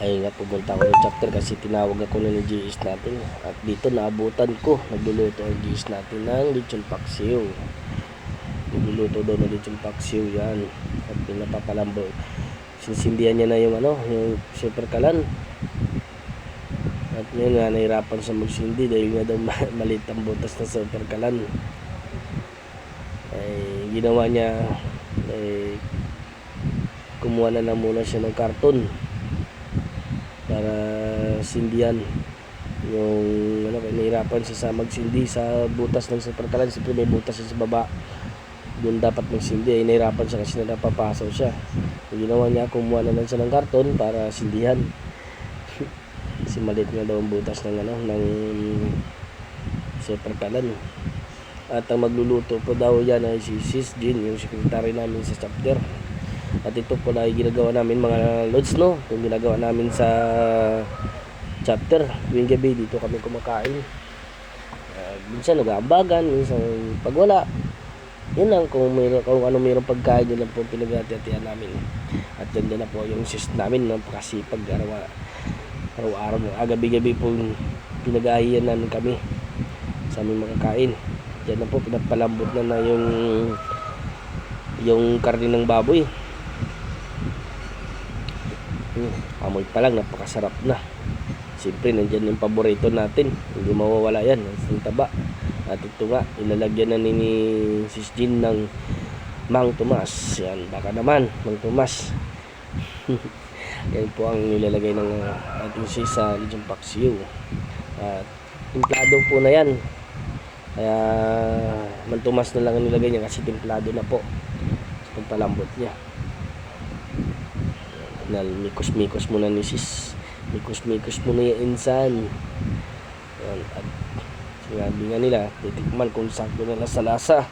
Ay nga, pumunta ako ng chapter kasi tinawag ako na ni GS natin. At dito naabutan ko, nagluluto ang GS natin ng lechon paksiw. Nagluluto daw ng lechon paksiw yan. At pinapapalambo. Sinsindihan niya na yung yung super kalan. At ngayon nga, nahirapan siya magsindi dahil nga daw maliit ang butas na super kalan. Ay ginawa niya, kumuha na lang muna siya ng karton para sindihan yung nahirapan siya sa magsindi sa butas ng super kalan. Siyempre may butas siya sa baba, doon dapat magsindi. Ay nahirapan siya kasi napapasaw siya. Yung ginawa niya, kumuha na lang siya ng karton para sindihan. Kasi maliit nga daw ang butas ng ng super kalan. At ang magluluto po daw yan ay si Sis Jean, yung secretary namin sa chapter. At ito po na ginagawa namin mga lods, no? Yung ginagawa namin sa chapter. Tuwing gabi dito kami kumakain. Minsan nag-aambagan, minsan pag wala. Yun lang, kung ano mayroong pagkain, yun lang po pinag-atiatian namin. At yan na po yung sis namin, napakasipag araw-araw. Gabi-gabi po pinag-ahiyan namin kami sa aming makakain. Yan na po, pinapalambot na yung karne ng baboy. Amoy pa lang, napakasarap na. Siyempre, nandyan yung paborito natin. Hindi mawawala yan, ang taba. At ito nga, ilalagyan na ni Sis Jean ng Mang Tomas. Yan, baka naman, Mang Tomas. Yan po ang nilalagay ng ating sis sa lechon paksiw. At timplado po na yan. Kaya Mang Tomas na lang ang nilagay niya kasi timplado na po. Itong palambot niya. Mikos-mikos muna ni sis. Mikos-mikos muna yung insan. Yan. At sinabi nga nila, titikman kung sakto nila sa lasa.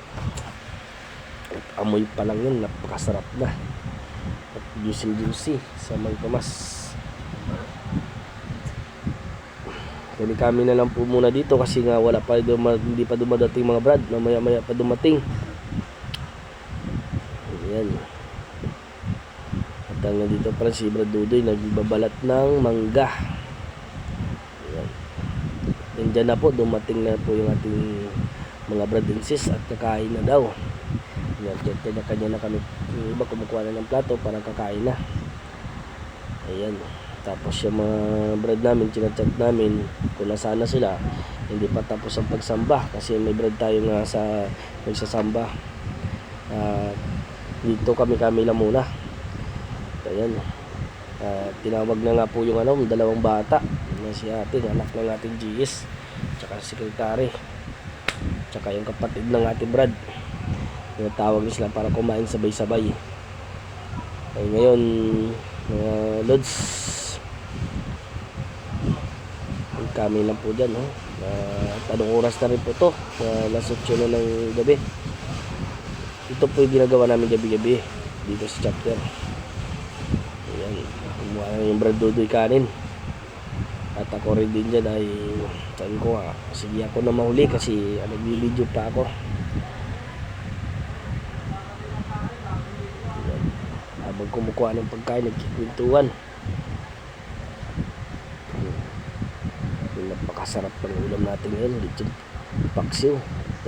At amoy pa lang yun, napakasarap na. At juicy sa Mang Tomas. Kami na lang po muna dito kasi nga wala pa, hindi pa dumadating mga brad. Maya pa dumating. Ayan. At hanggang dito pa si Brad Dudoy nagbabalat ng mangga. Ayan. And dyan na po, dumating na po yung ating mga brad and sis at kakain na daw. Ayan, kanya na kami. Yung iba kumukuha na ng plato para kakain na. Ayan. Tapos yung mga brad namin, chinachat namin kung nasaan na sila. Hindi pa tapos ang pagsamba kasi may brad tayo nga sa nagsasamba. Dito kami lang muna. Ayan. Tinawag na nga po yung dalawang bata na si ate, anak ng ating GS, tsaka sekretary, tsaka yung kapatid ng ating Brad. Tinatawag sila para kumain sabay-sabay. Ay ngayon, lods, kami lang po dyan. Anong oras na rin po to? Alas 8 na ng gabi. Ito po yung ginagawa namin gabi-gabi dito sa chapter. Ayan, kumuha na yung Brad Dudoy kanin. At ako rin din dyan ay sabi ko nga, sige ako na mahuli kasi nag-video pa ako. Ayan, habang kumukuha ng pagkain, nagkikwentuhan. Napakasarap ng ulam natin ngayon, lechon paksiw.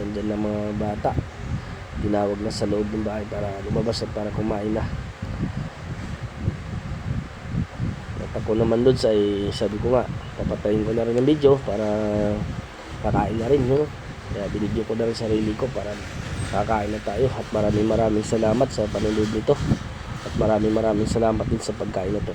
Nandyan na mga bata, tinawag na sa loob ng bahay para lumabas at para kumain na. At ako naman doon sabi ko nga, papatayin ko na rin ang video para kakain na rin, kaya binidyo ko na rin sarili ko para kakain na tayo. At maraming salamat sa panonood nito at maraming salamat din sa pagkain na to.